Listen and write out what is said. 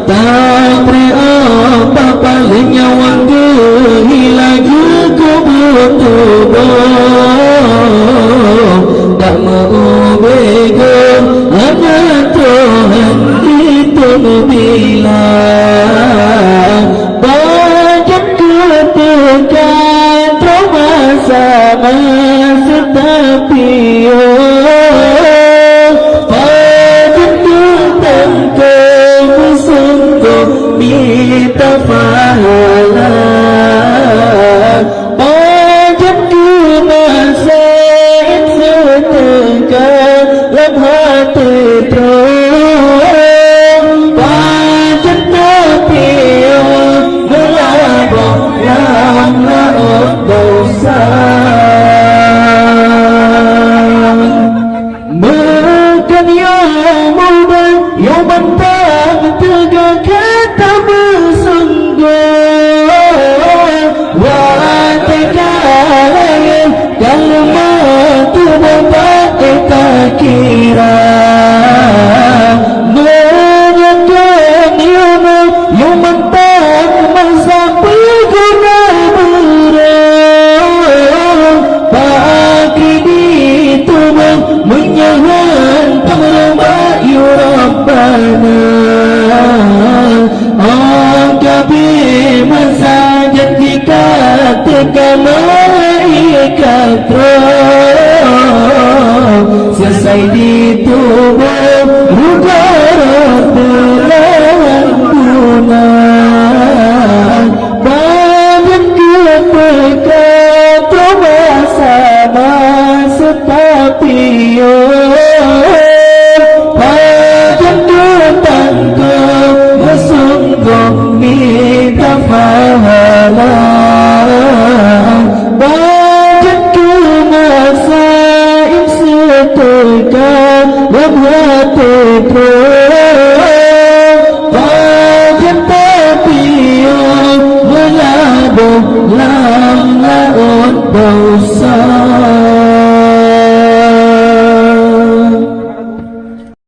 tak apa paling nyawang lagi ku butuh tak mau bego hanya Tuhan itu bila banyak ketika trauma sama tetapi banyak tentang sungguh minta pahala banyak masa setekan dalam hati terus banyak tapi melabok laut dosa makan yang muda yang bantang tegak kata bersungguh watikalah kalau mati bapak kita kira menyakan yang bantang masa berguna berang bagi ditubang menyahan pengrubah Rabbana angkabi masa jika teka malaikat selesai di